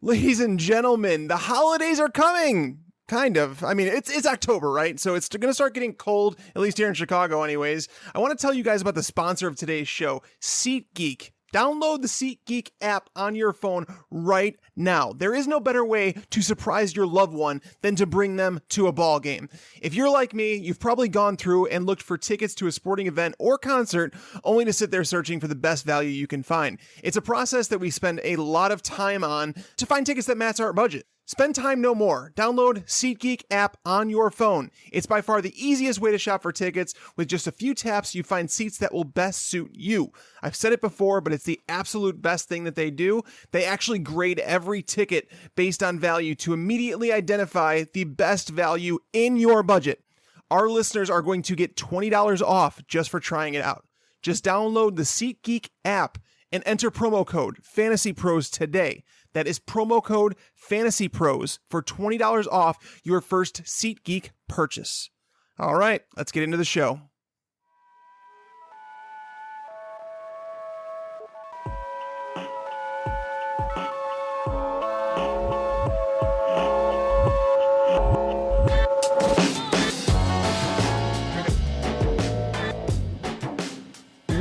Ladies and gentlemen, the holidays are coming. Kind of. I mean, it's October, right? So it's going to start getting cold, at least here in Chicago anyways. I want to tell you guys about the sponsor of today's show, SeatGeek. Download the SeatGeek app on your phone right now. There is no better way to surprise your loved one than to bring them to a ball game. If you're like me, you've probably gone through and looked for tickets to a sporting event or concert only to sit there searching for the best value you can find. It's a process that we spend a lot of time on to find tickets that match our budget. Spend time no more. Download SeatGeek app on your phone. It's by far the easiest way to shop for tickets. With just a few taps, you find seats that will best suit you. I've said it before, but it's the absolute best thing that they do. They actually grade every ticket based on value to immediately identify the best value in your budget. Our listeners are going to get $20 off just for trying it out. Just download the SeatGeek app and enter promo code FANTASYPROS today. That is promo code FANTASYPROS for $20 off your first SeatGeek purchase. All right, let's get into the show.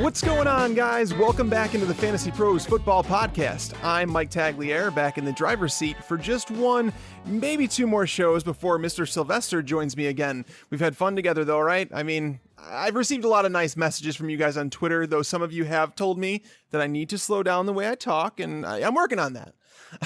What's going on, guys? Welcome back into the Fantasy Pros Football Podcast. I'm Mike Tagliere, back in the driver's seat for just one, maybe two more shows before Mr. Sylvester joins me again. We've had fun together, though, right? I mean, I've received a lot of nice messages from you guys on Twitter, though some of you have told me that I need to slow down the way I talk, and I'm working on that.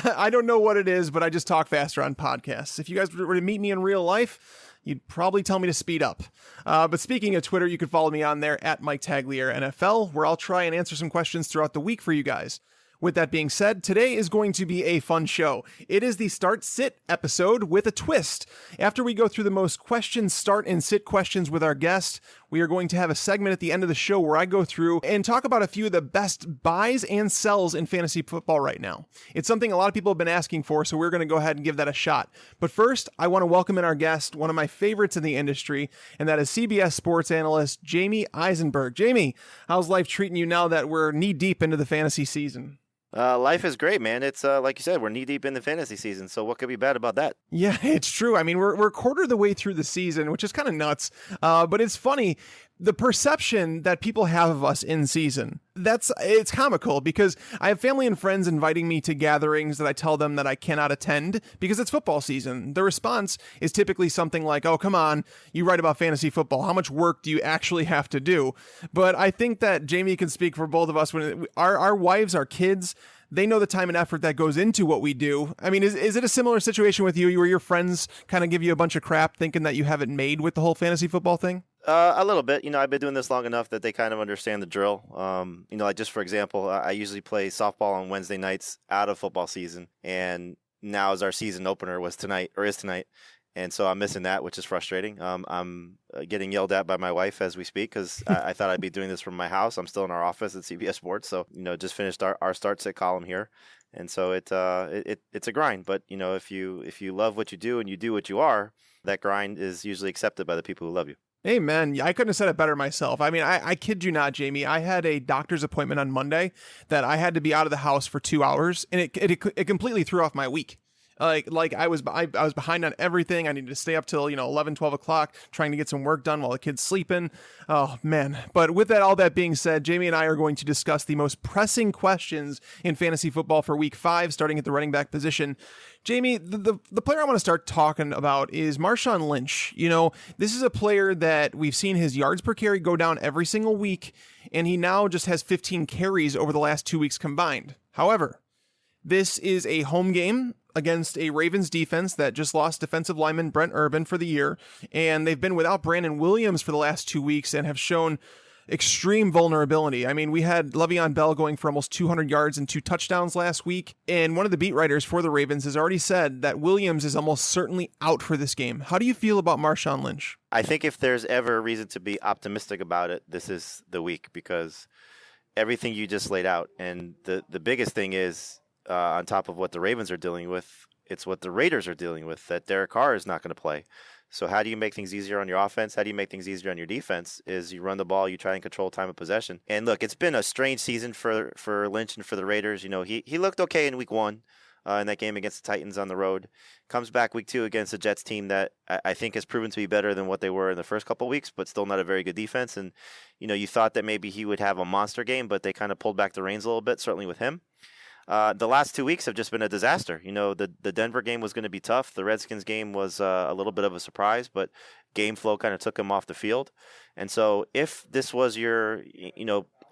I don't know what it is, but I just talk faster on podcasts. If you guys were to meet me in real life, you'd probably tell me to speed up. But speaking of Twitter, you can follow me on there at Mike Tagliere NFL, where I'll try and answer some questions throughout the week for you guys. With that being said, today is going to be a fun show. It is the start-sit episode with a twist. After we go through the most questions, start and sit questions with our guest, we are going to have a segment at the end of the show where I go through and talk about a few of the best buys and sells in fantasy football right now. It's something a lot of people have been asking for, so we're going to go ahead and give that a shot. But first, I want to welcome in our guest, one of my favorites in the industry, and that is CBS sports analyst Jamey Eisenberg. Jamey, how's life treating you now that we're knee-deep into the fantasy season? Life is great, man. It's like you said, we're knee deep in the fantasy season. So what could be bad about that? Yeah, it's true. I mean, we're a quarter of the way through the season, which is kind of nuts. But it's funny. The perception that people have of us in season, it's comical because I have family and friends inviting me to gatherings that I tell them that I cannot attend because it's football season. The response is typically something like, oh, come on, you write about fantasy football. How much work do you actually have to do? But I think that Jamey can speak for both of us. When our wives, our kids, they know the time and effort that goes into what we do. I mean, is it a similar situation with you where your friends kind of give you a bunch of crap thinking that you have it made with the whole fantasy football thing? A little bit. I've been doing this long enough that they kind of understand the drill. Like just for example, I usually play softball on Wednesday nights out of football season. And now as our season opener is tonight. And so I'm missing that, which is frustrating. I'm getting yelled at by my wife as we speak because I thought I'd be doing this from my house. I'm still in our office at CBS Sports. So, just finished our start-sit column here. And so it's a grind. But, if you love what you do and you do what you are, that grind is usually accepted by the people who love you. Amen. I couldn't have said it better myself. I mean, I kid you not, Jamey. I had a doctor's appointment on Monday that I had to be out of the house for 2 hours, and it completely threw off my week. Like I was behind on everything. I needed to stay up till 11, 12 o'clock trying to get some work done while the kid's sleeping. Oh man. But with all that being said, Jamey and I are going to discuss the most pressing questions in fantasy football for week 5, starting at the running back position. Jamey, the player I want to start talking about is Marshawn Lynch. This is a player that we've seen his yards per carry go down every single week, and he now just has 15 carries over the last 2 weeks combined. However, this is a home game against a Ravens defense that just lost defensive lineman Brent Urban for the year, and they've been without Brandon Williams for the last 2 weeks and have shown extreme vulnerability. I mean, we had Le'Veon Bell going for almost 200 yards and 2 touchdowns last week, and one of the beat writers for the Ravens has already said that Williams is almost certainly out for this game. How do you feel about Marshawn Lynch? I think if there's ever a reason to be optimistic about it, this is the week because everything you just laid out, and the biggest thing is, on top of what the Ravens are dealing with, it's what the Raiders are dealing with, that Derek Carr is not going to play. So how do you make things easier on your offense? How do you make things easier on your defense? Is you run the ball, you try and control time of possession. And look, it's been a strange season for Lynch and for the Raiders. He looked okay in week 1. in that game against the Titans on the road. Comes back week 2 against a Jets team that I think has proven to be better than what they were in the first couple of weeks, but still not a very good defense. And, you thought that maybe he would have a monster game, but they kind of pulled back the reins a little bit, certainly with him. The last 2 weeks have just been a disaster. The Denver game was going to be tough. The Redskins game was a little bit of a surprise, but game flow kind of took him off the field. And so if this was your,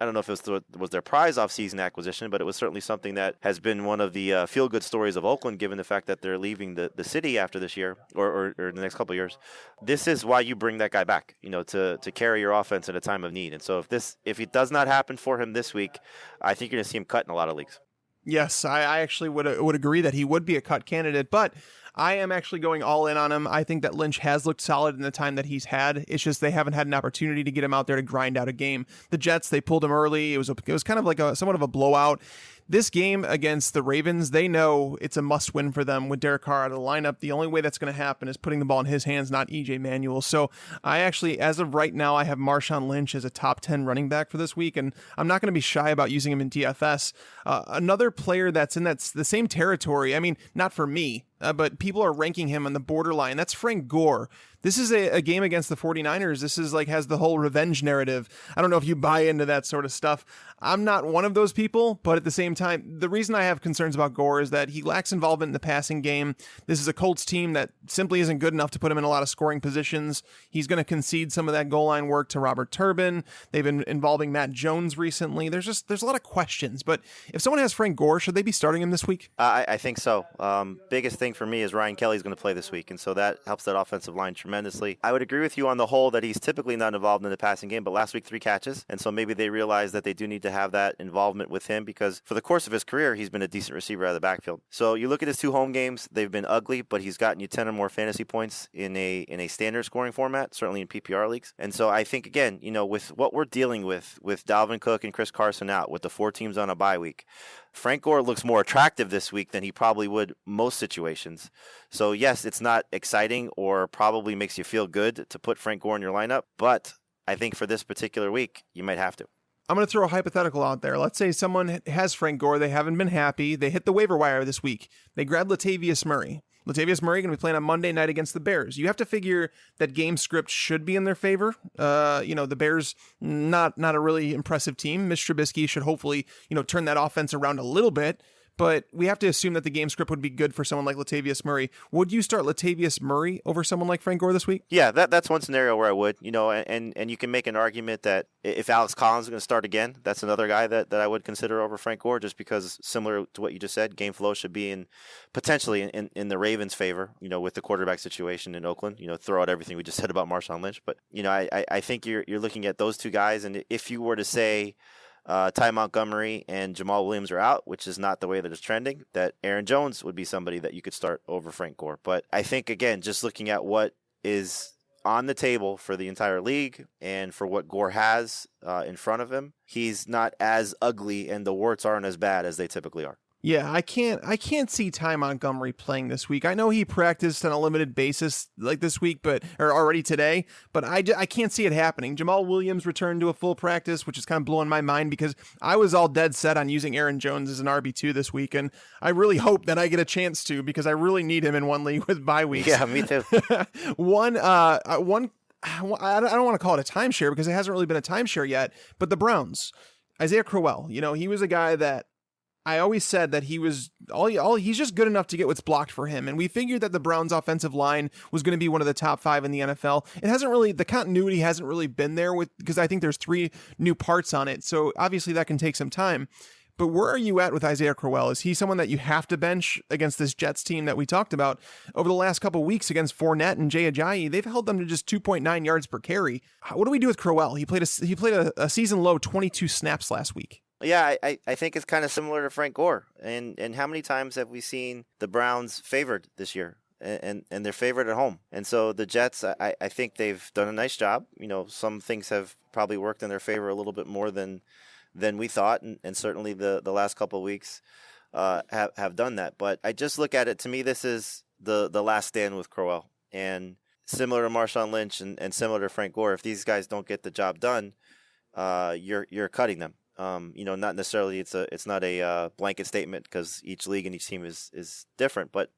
I don't know if it was their prize off-season acquisition, but it was certainly something that has been one of the feel-good stories of Oakland, given the fact that they're leaving the city after this year or the next couple of years. This is why you bring that guy back, to carry your offense in a time of need. And so if it does not happen for him this week, I think you're going to see him cut in a lot of leagues. Yes, I actually would agree that he would be a cut candidate, but I am actually going all in on him. I think that Lynch has looked solid in the time that he's had. It's just they haven't had an opportunity to get him out there to grind out a game. The Jets, they pulled him early. It was kind of like somewhat of a blowout. This game against the Ravens, they know it's a must-win for them with Derek Carr out of the lineup. The only way that's going to happen is putting the ball in his hands, not E.J. Manuel. So I actually, as of right now, I have Marshawn Lynch as a top 10 running back for this week, and I'm not going to be shy about using him in DFS. Another player that's in the same territory, I mean, not for me, but people are ranking him on the borderline. That's Frank Gore. This is a game against the 49ers. This is has the whole revenge narrative. I don't know if you buy into that sort of stuff. I'm not one of those people, but at the same time, the reason I have concerns about Gore is that he lacks involvement in the passing game. This is a Colts team that simply isn't good enough to put him in a lot of scoring positions. He's going to concede some of that goal line work to Robert Turbin. They've been involving Matt Jones recently. There's a lot of questions, but if someone has Frank Gore, should they be starting him this week? I think so. Biggest thing for me is Ryan Kelly's going to play this week, and so that helps that offensive line tremendously. I would agree with you on the whole that he's typically not involved in the passing game, but last week 3 catches, and so maybe they realize that they do need to have that involvement with him because for the course of his career, he's been a decent receiver out of the backfield. So you look at his 2 home games, they've been ugly, but he's gotten you 10 or more fantasy points in a standard scoring format, certainly in PPR leagues. And so I think, again, with what we're dealing with Dalvin Cook and Chris Carson out, with the 4 teams on a bye week, Frank Gore looks more attractive this week than he probably would most situations. So yes, it's not exciting or probably makes you feel good to put Frank Gore in your lineup, but I think for this particular week, you might have to. I'm going to throw a hypothetical out there. Let's say someone has Frank Gore. They haven't been happy. They hit the waiver wire this week. They grab Latavius Murray. Latavius Murray going to be playing on Monday night against the Bears. You have to figure that game script should be in their favor. The Bears, not a really impressive team. Mitch Trubisky should hopefully, turn that offense around a little bit. But we have to assume that the game script would be good for someone like Latavius Murray. Would you start Latavius Murray over someone like Frank Gore this week? Yeah, that's one scenario where I would. And you can make an argument that if Alex Collins is going to start again, that's another guy that I would consider over Frank Gore, just because similar to what you just said, game flow should be potentially in the Ravens' favor, with the quarterback situation in Oakland. Throw out everything we just said about Marshawn Lynch. But, I think you're looking at those 2 guys, and if you were to say Ty Montgomery and Jamal Williams are out, which is not the way that it's trending, that Aaron Jones would be somebody that you could start over Frank Gore. But I think, again, just looking at what is on the table for the entire league and for what Gore has in front of him, he's not as ugly and the warts aren't as bad as they typically are. Yeah, I can't see Ty Montgomery playing this week. I know he practiced on a limited basis like this week, or already today, but I can't see it happening. Jamal Williams returned to a full practice, which is kind of blowing my mind because I was all dead set on using Aaron Jones as an RB2 this week, and I really hope that I get a chance to because I really need him in one league with bye weeks. Yeah, me too. One I don't want to call it a timeshare because it hasn't really been a timeshare yet, but the Browns, Isaiah Crowell, he was a guy that I always said that he was he's just good enough to get what's blocked for him. And we figured that the Browns offensive line was going to be one of the top 5 in the NFL. The continuity hasn't really been there because I think there's 3 new parts on it. So obviously that can take some time. But where are you at with Isaiah Crowell? Is he someone that you have to bench against this Jets team that we talked about over the last couple of weeks against Fournette and Jay Ajayi? They've held them to just 2.9 yards per carry. What do we do with Crowell? He played a season low 22 snaps last week. Yeah, I think it's kind of similar to Frank Gore. And how many times have we seen the Browns favored this year? And they're favored at home. And so the Jets, I think they've done a nice job. Some things have probably worked in their favor a little bit more than we thought. And certainly the last couple of weeks have done that. But I just look at it, to me, this is the last stand with Crowell. And similar to Marshawn Lynch and similar to Frank Gore, if these guys don't get the job done, you're cutting them. Not necessarily it's not a blanket statement because each league and each team is different, but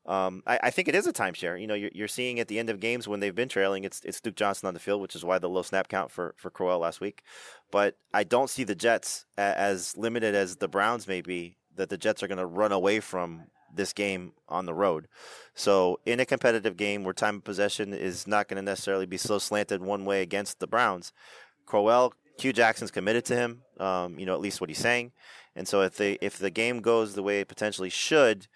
I think it is a timeshare. You're seeing at the end of games when they've been trailing, it's Duke Johnson on the field, which is why the low snap count for Crowell last week. But I don't see the Jets as limited as the Browns may be, that the Jets are going to run away from this game on the road. So in a competitive game where time of possession is not going to necessarily be so slanted one way against the Browns, Crowell, Hugh Jackson's committed to him, at least what he's saying. And so if the game goes the way it potentially should,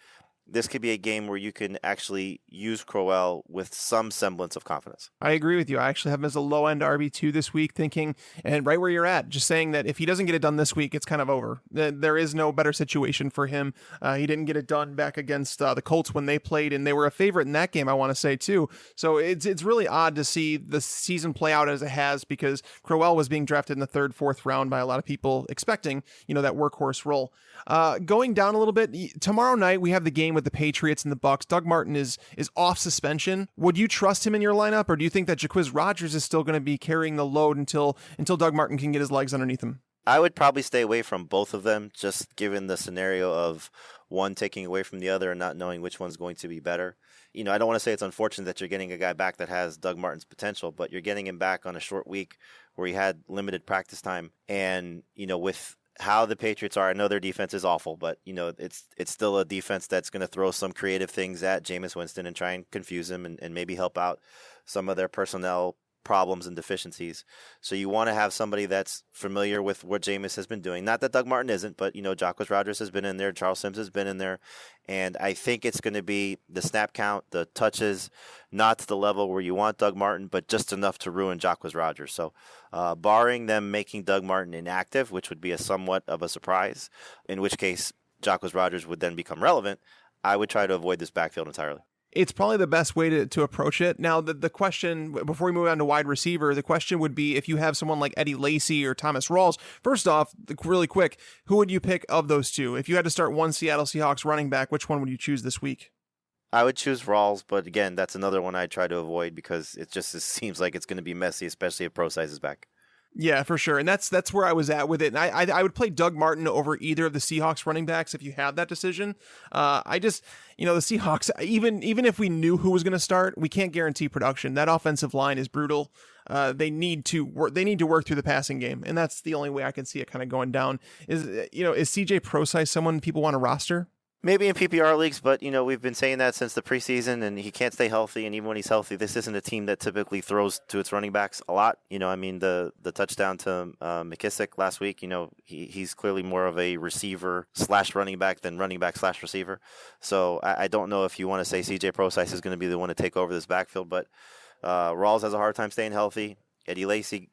this could be a game where you can actually use Crowell with some semblance of confidence. I agree with you. I actually have him as a low-end RB2 this week, thinking, and right where you're at, just saying that if he doesn't get it done this week, it's kind of over. There is no better situation for him. He didn't get it done back against the Colts when they played, and they were a favorite in that game, I want to say, too. So it's really odd to see the season play out as it has, because Crowell was being drafted in the 3rd, 4th round by a lot of people expecting, that workhorse role. Going down a little bit, tomorrow night we have the game with the Patriots and the Bucs. Doug Martin is off suspension. Would you trust him in your lineup, or do you think that Jacquizz Rodgers is still going to be carrying the load until Doug Martin can get his legs underneath him? I would probably stay away from both of them, just given the scenario of one taking away from the other and not knowing which one's going to be better. I don't want to say it's unfortunate that you're getting a guy back that has Doug Martin's potential, but you're getting him back on a short week where he had limited practice time. And, with how the Patriots are, I know their defense is awful, but it's still a defense that's going to throw some creative things at Jameis Winston and try and confuse him and maybe help out some of their personnel problems and deficiencies. So you want to have somebody that's familiar with what Jameis has been doing. Not that Doug Martin isn't, but Jacquizz Rodgers has been in there, Charles Sims has been in there, and I think it's going to be the snap count, the touches, not to the level where you want Doug Martin, but just enough to ruin Jacquizz Rodgers. So barring them making Doug Martin inactive, which would be a somewhat of a surprise, in which case Jacquizz Rodgers would then become relevant, I would try to avoid this backfield entirely. It's probably the best way to approach it. Now, the question, before we move on to wide receiver, the question would be if you have someone like Eddie Lacy or Thomas Rawls. First off, really quick, who would you pick of those two? If you had to start one Seattle Seahawks running back, which one would you choose this week? I would choose Rawls, but again, that's another one I'd try to avoid because it seems like it's going to be messy, especially if Pro Size is back. Yeah, for sure. And that's where I was at with it. And I would play Doug Martin over either of the Seahawks running backs if you have that decision. The Seahawks, even if we knew who was going to start, we can't guarantee production. That offensive line is brutal. They need to work through the passing game. And that's the only way I can see it kind of going down. Is CJ Prosise someone people want to roster? Maybe in PPR leagues, but, we've been saying that since the preseason, and he can't stay healthy, and even when he's healthy, this isn't a team that typically throws to its running backs a lot. The touchdown to McKissick last week, he's clearly more of a receiver / running back than running back / receiver. So I don't know if you want to say CJ Prosise is going to be the one to take over this backfield, but Rawls has a hard time staying healthy. Eddie Lacy,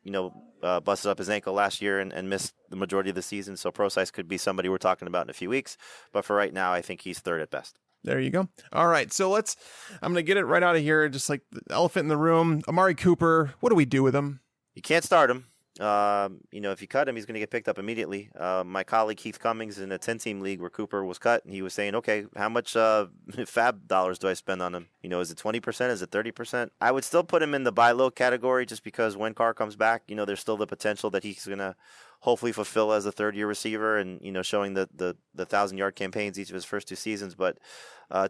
busted up his ankle last year and missed the majority of the season. So Prosise could be somebody we're talking about in a few weeks. But for right now, I think he's third at best. There you go. All right. So I'm going to get it right out of here. Just like the elephant in the room. Amari Cooper, what do we do with him? You can't start him. If you cut him, he's going to get picked up immediately. My colleague Keith Cummings in a 10-team league where Cooper was cut, and he was saying, okay, how much fab dollars do I spend on him? Is it 20%? Is it 30%? I would still put him in the buy low category just because when Carr comes back, there's still the potential that he's going to hopefully fulfill as a third-year receiver and, showing the 1,000-yard campaigns each of his first 2 seasons. But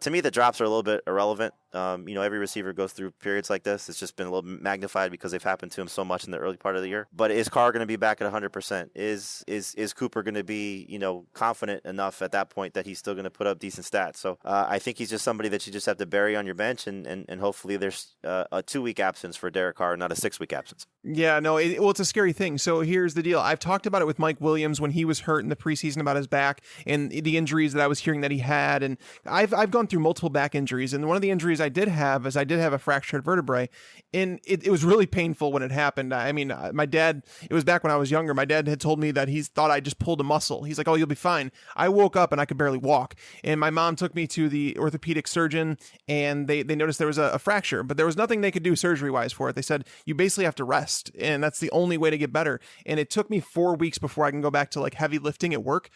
to me, the drops are a little bit irrelevant. Every receiver goes through periods like this. It's just been a little bit magnified because they've happened to him so much in the early part of the year. But is Carr going to be back at 100%? Is Cooper going to be, confident enough at that point that he's still going to put up decent stats? So I think he's just somebody that you just have to bury on your bench, and hopefully there's a 2-week absence for Derek Carr, not a 6-week absence. Yeah, no, it's a scary thing. So here's the deal. I've talked about it with Mike Williams when he was hurt in the preseason about his back and the injuries that I was hearing that he had. And I've gone through multiple back injuries. And one of the injuries I did have is I did have a fractured vertebrae. And it was really painful when it happened. I mean, my dad, it was back when I was younger. My dad had told me that he thought I just pulled a muscle. He's like, oh, you'll be fine. I woke up and I could barely walk. And my mom took me to the orthopedic surgeon and they noticed there was a fracture, but there was nothing they could do surgery wise for it. They said, you basically have to rest. And that's the only way to get better. And it took me 4 weeks before I can go back to like heavy lifting at work.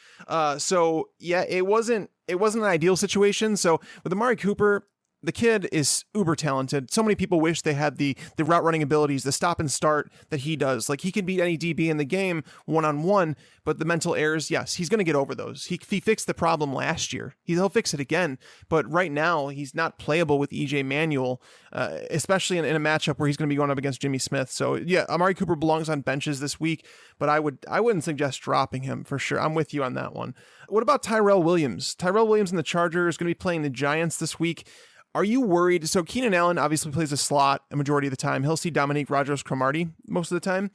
So yeah, it wasn't an ideal situation. So with Amari Cooper, the kid is uber talented. So many people wish they had the route running abilities, the stop and start that he does. Like, he can beat any DB in the game one-on-one, but the mental errors, yes, he's going to get over those. He fixed the problem last year. He'll fix it again. But right now, he's not playable with EJ Manuel, especially in a matchup where he's going to be going up against Jimmy Smith. So yeah, Amari Cooper belongs on benches this week, but I wouldn't suggest dropping him for sure. I'm with you on that one. What about Tyrell Williams? Tyrell Williams and the Chargers is going to be playing the Giants this week. Are you worried? So Keenan Allen obviously plays a slot a majority of the time. He'll see Dominique Rodgers-Cromartie most of the time.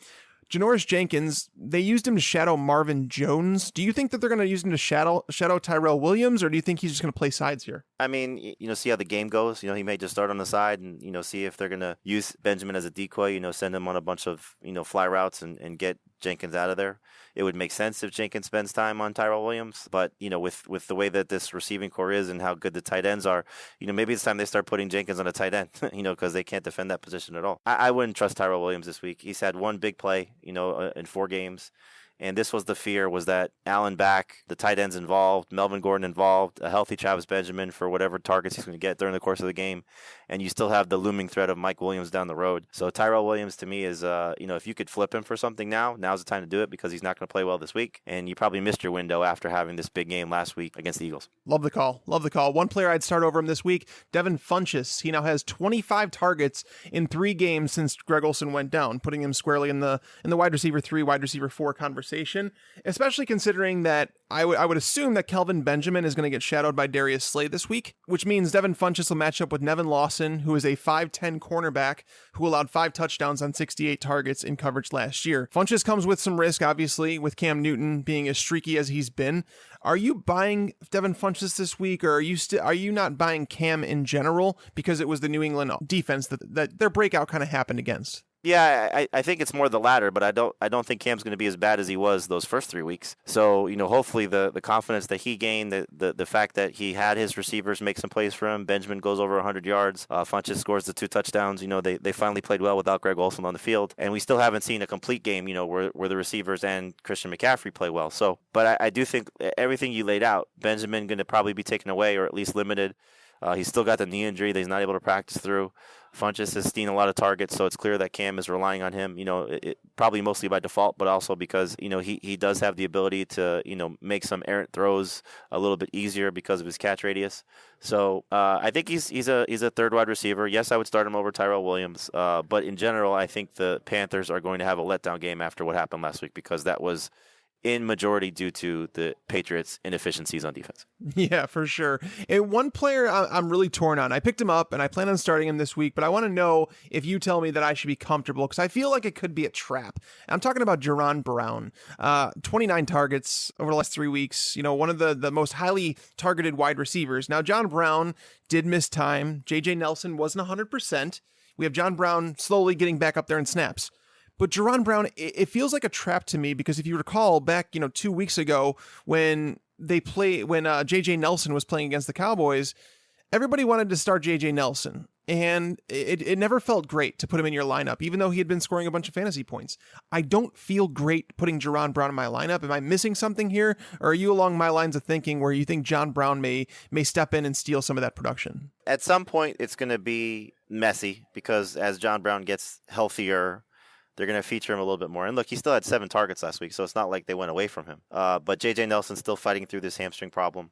Janoris Jenkins, they used him to shadow Marvin Jones. Do you think that they're going to use him to shadow Tyrell Williams, or do you think he's just going to play sides here? I mean, see how the game goes. He may just start on the side and, see if they're going to use Benjamin as a decoy, send him on a bunch of, fly routes and get Jenkins out of there. It would make sense if Jenkins spends time on Tyrell Williams, but with the way that this receiving core is and how good the tight ends are, maybe it's time they start putting Jenkins on a tight end, because they can't defend that position at all. I wouldn't trust Tyrell Williams this week. He's had one big play, in 4 games. And this was the fear, was that Allen back, the tight ends involved, Melvin Gordon involved, a healthy Travis Benjamin for whatever targets he's going to get during the course of the game. And you still have the looming threat of Mike Williams down the road. So Tyrell Williams to me is, if you could flip him for something now's the time to do it, because he's not going to play well this week. And you probably missed your window after having this big game last week against the Eagles. Love the call. One player I'd start over him this week, Devin Funchess. He now has 25 targets in 3 games since Greg Olsen went down, putting him squarely in the wide receiver 3, wide receiver 4 conversation, especially considering that I would assume that Kelvin Benjamin is going to get shadowed by Darius Slay this week, which means Devin Funchess will match up with Nevin Lawson, who is a 5'10 cornerback who allowed 5 touchdowns on 68 targets in coverage last year. Funchess comes with some risk, obviously, with Cam Newton being as streaky as he's been. Are you buying Devin Funchess this week, or are you not buying Cam in general because it was the New England defense that their breakout kind of happened against? Yeah, I think it's more the latter, but I don't think Cam's going to be as bad as he was those first 3 weeks. So, hopefully the confidence that he gained, the fact that he had his receivers make some plays for him, Benjamin goes over 100 yards, Funchess scores the 2 touchdowns, they finally played well without Greg Olsen on the field, and we still haven't seen a complete game, where the receivers and Christian McCaffrey play well. So, but I do think everything you laid out, Benjamin going to probably be taken away or at least limited. He's still got the knee injury that he's not able to practice through. Funchess has seen a lot of targets, so it's clear that Cam is relying on him, probably mostly by default, but also because, he does have the ability to, make some errant throws a little bit easier because of his catch radius. So I think he's a third wide receiver. Yes, I would start him over Tyrell Williams, but in general, I think the Panthers are going to have a letdown game after what happened last week, because that was in majority due to the Patriots' inefficiencies on defense. Yeah, for sure. And one player I'm really torn on. I picked him up and I plan on starting him this week, but I want to know if you tell me that I should be comfortable, because I feel like it could be a trap. I'm talking about Jaron Brown. 29 targets over the last 3 weeks. One of the most highly targeted wide receivers. Now, John Brown did miss time. J.J. Nelson wasn't 100%. We have John Brown slowly getting back up there in snaps. But Jaron Brown, it feels like a trap to me, because if you recall back, 2 weeks ago when J.J. Nelson was playing against the Cowboys, everybody wanted to start J.J. Nelson. And it never felt great to put him in your lineup, even though he had been scoring a bunch of fantasy points. I don't feel great putting Jaron Brown in my lineup. Am I missing something here? Or are you along my lines of thinking where you think John Brown may step in and steal some of that production? At some point, it's going to be messy, because as John Brown gets healthier, they're going to feature him a little bit more. And look, he still had 7 targets last week, so it's not like they went away from him. But J.J. Nelson's still fighting through this hamstring problem.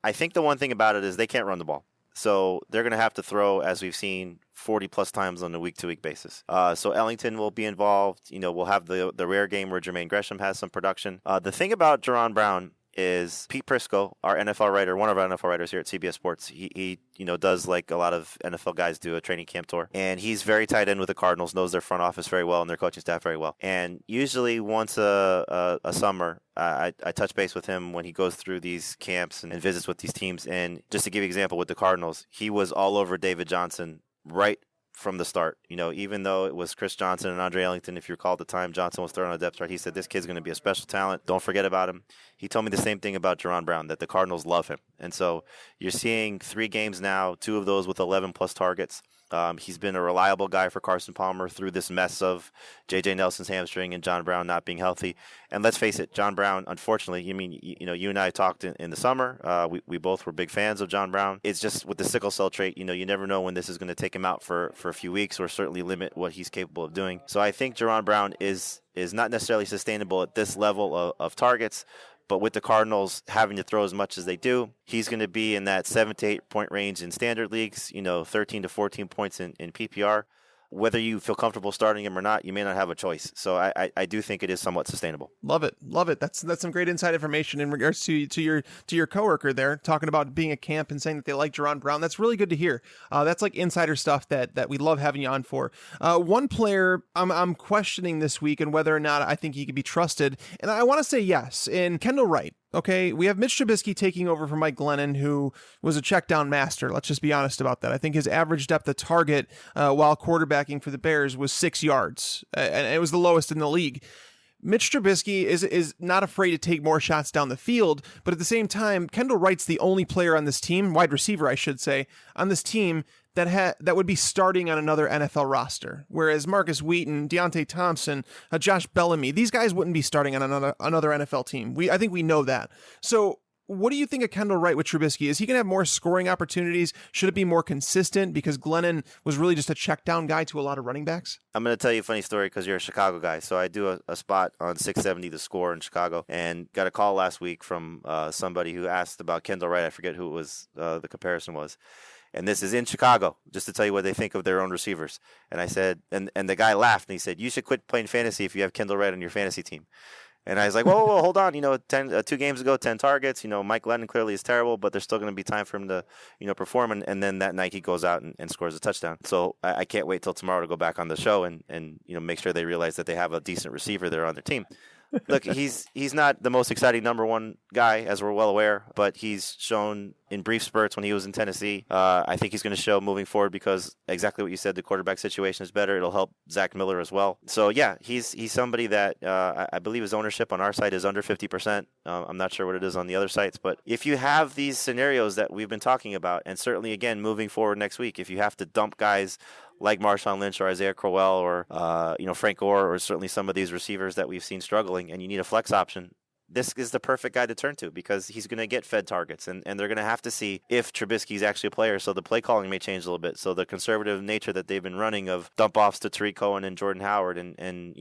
I think the one thing about it is they can't run the ball. So they're going to have to throw, as we've seen, 40-plus times on a week-to-week basis. So Ellington will be involved. We'll have the rare game where Jermaine Gresham has some production. The thing about Jaron Brown is Pete Prisco, our NFL writer, one of our NFL writers here at CBS Sports. He does like a lot of NFL guys do, a training camp tour, and he's very tight end with the Cardinals, knows their front office very well and their coaching staff very well. And usually once a summer, I touch base with him when he goes through these camps and visits with these teams. And just to give you an example with the Cardinals, he was all over David Johnson right from the start. Even though it was Chris Johnson and Andre Ellington, if you recall at the time, Johnson was thrown on a depth chart. He said, this kid's going to be a special talent. Don't forget about him. He told me the same thing about Jaron Brown, that the Cardinals love him. And so you're seeing 3 games now, 2 of those with 11-plus targets. He's been a reliable guy for Carson Palmer through this mess of J.J. Nelson's hamstring and John Brown not being healthy. And let's face it, John Brown, unfortunately, you and I talked in the summer. We both were big fans of John Brown. It's just with the sickle cell trait, you never know when this is going to take him out for a few weeks or certainly limit what he's capable of doing. So I think Jaron Brown is not necessarily sustainable at this level of targets. But with the Cardinals having to throw as much as they do, he's going to be in that 7 to 8 point range in standard leagues, 13 to 14 points in PPR. Whether you feel comfortable starting him or not, you may not have a choice. So I do think it is somewhat sustainable. Love it. That's some great inside information in regards to your coworker there, talking about being at camp and saying that they like Jaron Brown. That's really good to hear. That's like insider stuff that we love having you on for. One player I'm questioning this week and whether or not I think he can be trusted, and I want to say yes, in Kendall Wright. Okay, we have Mitch Trubisky taking over for Mike Glennon, who was a check down master. Let's just be honest about that. I think his average depth of target while quarterbacking for the Bears was 6 yards, and it was the lowest in the league. Mitch Trubisky is not afraid to take more shots down the field, but at the same time, Kendall Wright's the only player on this team, wide receiver, I should say, on this team that would be starting on another NFL roster. Whereas Marcus Wheaton, Deontay Thompson, Josh Bellamy, these guys wouldn't be starting on another NFL team. I think we know that. So what do you think of Kendall Wright with Trubisky? Is he going to have more scoring opportunities? Should it be more consistent? Because Glennon was really just a check down guy to a lot of running backs. I'm going to tell you a funny story because you're a Chicago guy. So I do a spot on 670 The Score in Chicago, and got a call last week from somebody who asked about Kendall Wright. I forget who it was, the comparison was. And this is in Chicago, just to tell you what they think of their own receivers. And I said, and the guy laughed, and he said, you should quit playing fantasy if you have Kendall Wright on your fantasy team. And I was like, whoa, hold on. 2 games ago, 10 targets. Mike Glennon clearly is terrible, but there's still going to be time for him to, perform. And then that night he goes out and scores a touchdown. So I can't wait till tomorrow to go back on the show and make sure they realize that they have a decent receiver there on their team. Look, he's not the most exciting number one guy, as we're well aware, but he's shown in brief spurts when he was in Tennessee. I think he's going to show moving forward because exactly what you said, the quarterback situation is better. It'll help Zach Miller as well. So, yeah, he's somebody that I believe his ownership on our site is under 50%. I'm not sure what it is on the other sites, but if you have these scenarios that we've been talking about, and certainly, again, moving forward next week, if you have to dump guys like Marshawn Lynch or Isaiah Crowell or Frank Gore or certainly some of these receivers that we've seen struggling, and you need a flex option, this is the perfect guy to turn to because he's going to get fed targets, and they're going to have to see if Trubisky's actually a player, so the play calling may change a little bit. So the conservative nature that they've been running of dump-offs to Tariq Cohen and Jordan Howard and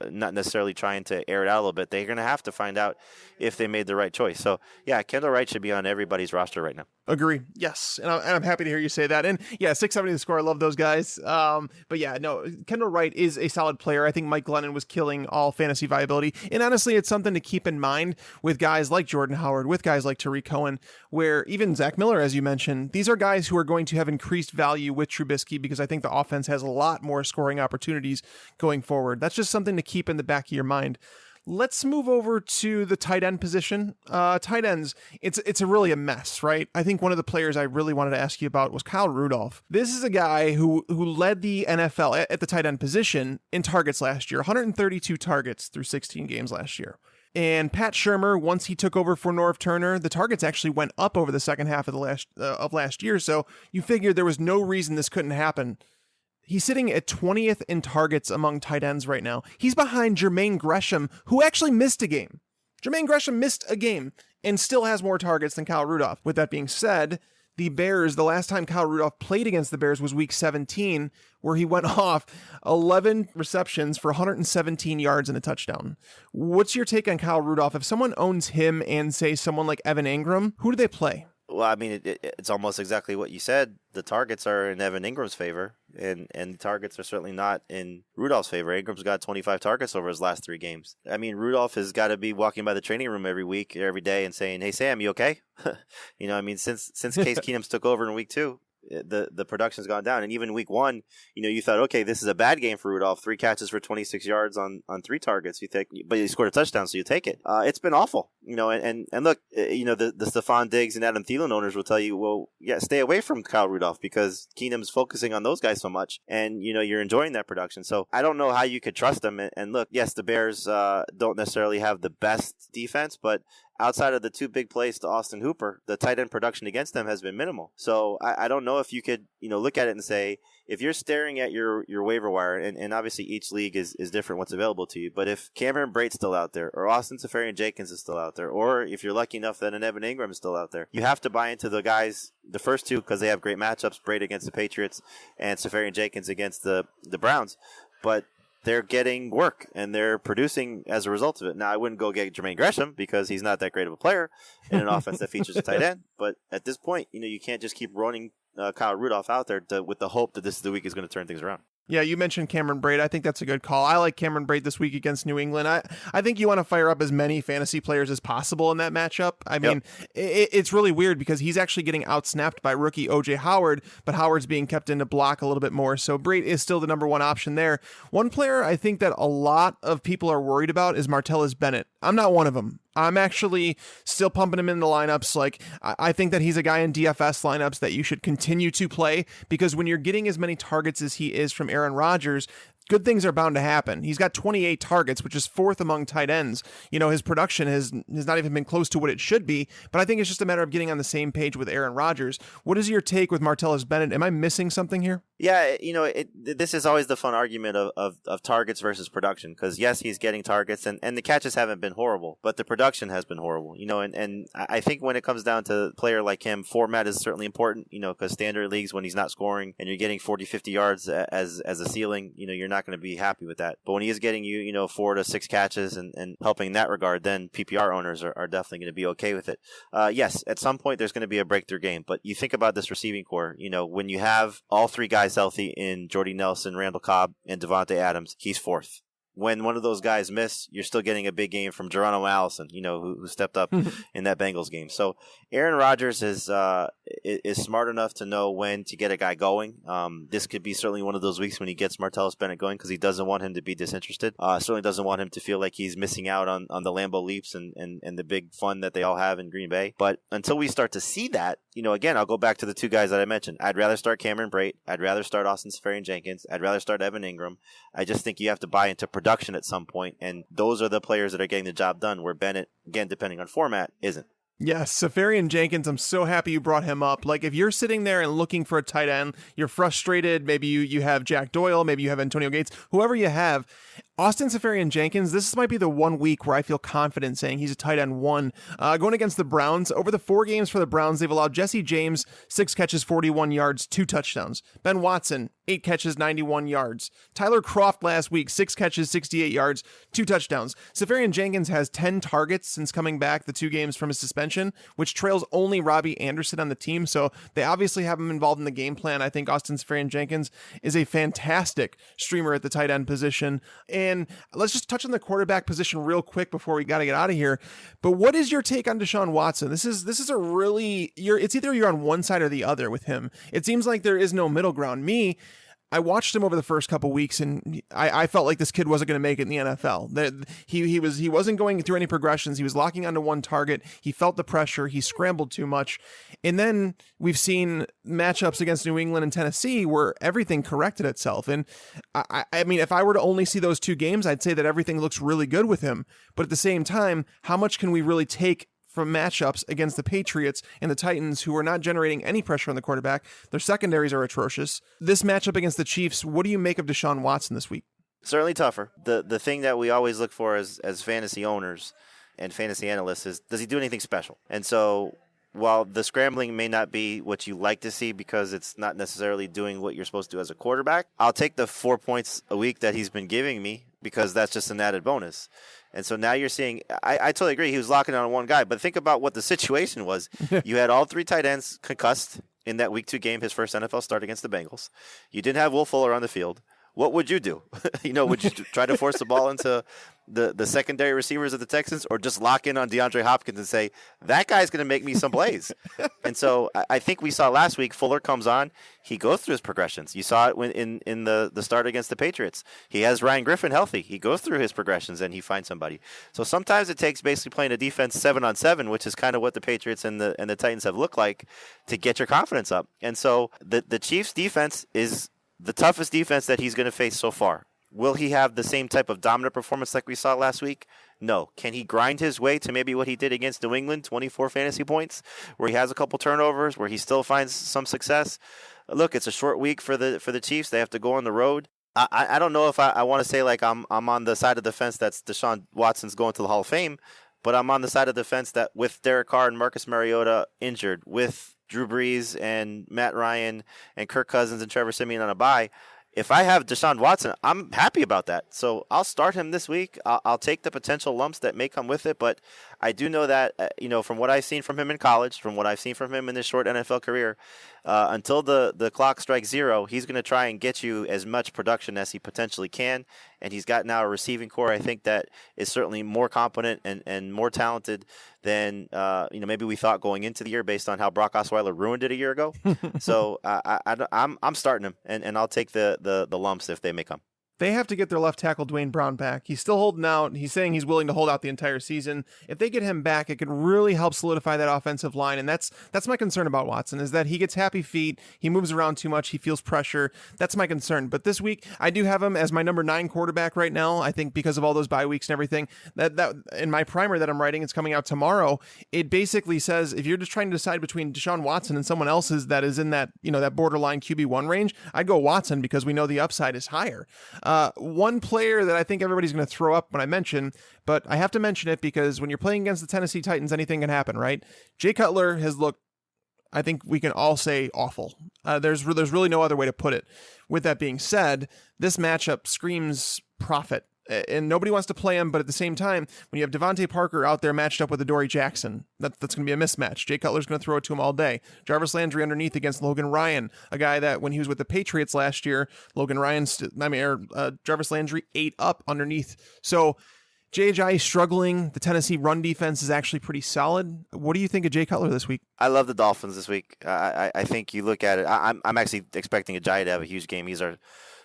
not necessarily trying to air it out a little bit, they're going to have to find out if they made the right choice. So, yeah, Kendall Wright should be on everybody's roster right now. Agree. Yes. And I'm happy to hear you say that. And yeah, 670 The Score. I love those guys. But yeah, no, Kendall Wright is a solid player. I think Mike Glennon was killing all fantasy viability. And honestly, it's something to keep in mind with guys like Jordan Howard, with guys like Tariq Cohen, where even Zach Miller, as you mentioned, these are guys who are going to have increased value with Trubisky because I think the offense has a lot more scoring opportunities going forward. That's just something to keep in the back of your mind. Let's move over to the tight end position. Tight ends, it's really a mess, right? I think one of the players I really wanted to ask you about was Kyle Rudolph. This is a guy who led the NFL at the tight end position in targets last year, 132 targets through 16 games last year. And Pat Shurmur, once he took over for Norv Turner, the targets actually went up over the second half of last year. So you figured there was no reason this couldn't happen. He's sitting at 20th in targets among tight ends right now. He's behind Jermaine Gresham, who actually missed a game. Jermaine Gresham missed a game and still has more targets than Kyle Rudolph. With that being said, the Bears, the last time Kyle Rudolph played against the Bears was week 17, where he went off 11 receptions for 117 yards and a touchdown. What's your take on Kyle Rudolph? If someone owns him and, say, someone like Evan Ingram, who do they play? Well, I mean, it's almost exactly what you said. The targets are in Evan Ingram's favor, and the targets are certainly not in Rudolph's favor. Ingram's got 25 targets over his last 3 games. I mean, Rudolph has got to be walking by the training room every week, every day, and saying, "Hey, Sam, you okay?" I mean, since Case Keenum's took over in week 2, the production's gone down. And even week 1, you thought, okay, this is a bad game for Rudolph. 3 catches for 26 yards on 3 targets. You think, but he scored a touchdown, so you take it. It's been awful, and look, the Stephon Diggs and Adam Thielen owners will tell you, well, yeah, stay away from Kyle Rudolph because Keenum's focusing on those guys so much, and you're enjoying that production. So I don't know how you could trust them. And look, yes, the Bears don't necessarily have the best defense, but outside of the two big plays to Austin Hooper, the tight end production against them has been minimal. So I don't know if you could, look at it and say, if you're staring at your waiver wire, and obviously each league is different what's available to you, but if Cameron Brate's still out there, or Austin Seferian-Jenkins is still out there, or if you're lucky enough that an Evan Ingram is still out there, you have to buy into the guys, the first two, because they have great matchups, Brate against the Patriots and Seferian-Jenkins against the Browns. But they're getting work, and they're producing as a result of it. Now, I wouldn't go get Jermaine Gresham because he's not that great of a player in an offense that features a tight end. But at this point, you can't just keep running Kyle Rudolph out there with the hope that this is the week is going to turn things around. Yeah, you mentioned Cameron Brate. I think that's a good call. I like Cameron Brate this week against New England. I think you want to fire up as many fantasy players as possible in that matchup. I mean, it's really weird because he's actually getting outsnapped by rookie O.J. Howard, but Howard's being kept in to block a little bit more. So Brate is still the number one option there. One player I think that a lot of people are worried about is Martellus Bennett. I'm not one of them. I'm actually still pumping him in the lineups. Like, I think that he's a guy in DFS lineups that you should continue to play, because when you're getting as many targets as he is from Aaron Rodgers, good things are bound to happen. He's got 28 targets, which is fourth among tight ends. His production has not even been close to what it should be, but I think it's just a matter of getting on the same page with Aaron Rodgers. What is your take with Martellus Bennett? Am I missing something here? Yeah, this is always the fun argument of targets versus production, because yes, he's getting targets and the catches haven't been horrible, but the production has been horrible, and I think when it comes down to a player like him, format is certainly important, because standard leagues, when he's not scoring and you're getting 40, 50 yards as a ceiling, you're not going to be happy with that. But when he is getting you, 4 to 6 catches and helping in that regard, then PPR owners are definitely going to be okay with it. Yes, at some point there's going to be a breakthrough game, but you think about this receiving core, when you have all three guys healthy in Jordy Nelson, Randall Cobb, and Devontae Adams, he's fourth. When one of those guys miss, you're still getting a big game from Geronimo Allison, who stepped up in that Bengals game. So Aaron Rodgers is smart enough to know when to get a guy going. This could be certainly one of those weeks when he gets Martellus Bennett going, because he doesn't want him to be disinterested. Certainly doesn't want him to feel like he's missing out on the Lambeau Leaps and the big fun that they all have in Green Bay. But until we start to see that, again, I'll go back to the two guys that I mentioned. I'd rather start Cameron Brate. I'd rather start Austin Seferian-Jenkins. I'd rather start Evan Ingram. I just think you have to buy into production at some point, and those are the players that are getting the job done, where Bennett, again, depending on format, isn't. Yes, Seferian-Jenkins, I'm so happy you brought him up. Like, if you're sitting there and looking for a tight end, you're frustrated, maybe you have Jack Doyle, maybe you have Antonio Gates, whoever you have, Austin Seferian-Jenkins, this might be the 1 week where I feel confident saying he's a tight end 1. Going against the Browns, over the 4 games for the Browns, they've allowed Jesse James 6 catches, 41 yards, 2 touchdowns. Ben Watson, 8 catches, 91 yards. Tyler Kroft last week, 6 catches, 68 yards, 2 touchdowns. Seferian-Jenkins has 10 targets since coming back the 2 games from his suspension, which trails only Robbie Anderson on the team, so they obviously have him involved in the game plan. I think Austin Seferian-Jenkins is a fantastic streamer at the tight end position. And let's just touch on the quarterback position real quick before we got to get out of here. But what is your take on Deshaun Watson? This is a really, it's either you're on one side or the other with him. It seems like there is no middle ground. I watched him over the first couple weeks, and I felt like this kid wasn't going to make it in the NFL. That he wasn't going through any progressions. He was locking onto one target. He felt the pressure. He scrambled too much. And then we've seen matchups against New England and Tennessee where everything corrected itself. And I mean, if I were to only see those 2 games, I'd say that everything looks really good with him. But at the same time, how much can we really take from matchups against the Patriots and the Titans, who are not generating any pressure on the quarterback? Their secondaries are atrocious. This matchup against the Chiefs, what do you make of Deshaun Watson this week? Certainly tougher. The thing that we always look for as fantasy owners and fantasy analysts is, does he do anything special? And so while the scrambling may not be what you like to see because it's not necessarily doing what you're supposed to do as a quarterback, I'll take the 4 points a week that he's been giving me, because that's just an added bonus. And so now you're seeing, I totally agree, he was locking on one guy, but think about what the situation was. You had all 3 tight ends concussed in that week 2 game, his first NFL start against the Bengals. You didn't have Will Fuller on the field. What would you do? Would you try to force the ball into the secondary receivers of the Texans, or just lock in on DeAndre Hopkins and say, that guy's going to make me some plays? And so I think we saw last week, Fuller comes on, he goes through his progressions. You saw it when in the start against the Patriots. He has Ryan Griffin healthy. He goes through his progressions and he finds somebody. So sometimes it takes basically playing a defense 7-on-7, which is kind of what the Patriots and the Titans have looked like, to get your confidence up. And so the Chiefs defense is the toughest defense that he's going to face so far. Will he have the same type of dominant performance like we saw last week? No. Can he grind his way to maybe what he did against New England, 24 fantasy points, where he has a couple turnovers, where he still finds some success? Look, it's a short week for the Chiefs. They have to go on the road. I don't know if I want to say like I'm on the side of the fence that's Deshaun Watson's going to the Hall of Fame, but I'm on the side of the fence that with Derek Carr and Marcus Mariota injured, with Drew Brees and Matt Ryan and Kirk Cousins and Trevor Siemian on a bye, if I have Deshaun Watson, I'm happy about that. So I'll start him this week. I'll take the potential lumps that may come with it, but I do know that, from what I've seen from him in college, from what I've seen from him in his short NFL career, until the clock strikes zero, he's going to try and get you as much production as he potentially can. And he's got now a receiving core, I think, that is certainly more competent and more talented than maybe we thought going into the year based on how Brock Osweiler ruined it a year ago. So I'm starting him, and I'll take the lumps if they may come. They have to get their left tackle, Dwayne Brown, back. He's still holding out. He's saying he's willing to hold out the entire season. If they get him back, it could really help solidify that offensive line. And that's my concern about Watson, is that he gets happy feet. He moves around too much. He feels pressure. That's my concern. But this week, I do have him as my number 9 quarterback right now. I think because of all those bye weeks and everything, that in my primer that I'm writing, it's coming out tomorrow. It basically says, if you're just trying to decide between Deshaun Watson and someone else's that is in that, that borderline QB1 range, I'd go Watson because we know the upside is higher. One player that I think everybody's going to throw up when I mention, but I have to mention it because when you're playing against the Tennessee Titans, anything can happen, right? Jay Cutler has looked, I think we can all say, awful. There's really no other way to put it. With that being said, this matchup screams profit. And nobody wants to play him, but at the same time, when you have Devontae Parker out there matched up with Adoree Jackson, that's going to be a mismatch. Jay Cutler's going to throw it to him all day. Jarvis Landry underneath against Logan Ryan, a guy that when he was with the Patriots last year, Jarvis Landry ate up underneath. So J.J. struggling. The Tennessee run defense is actually pretty solid. What do you think of Jay Cutler this week? I love the Dolphins this week. I think you look at it. I'm actually expecting Ajayi to have a huge game. He's our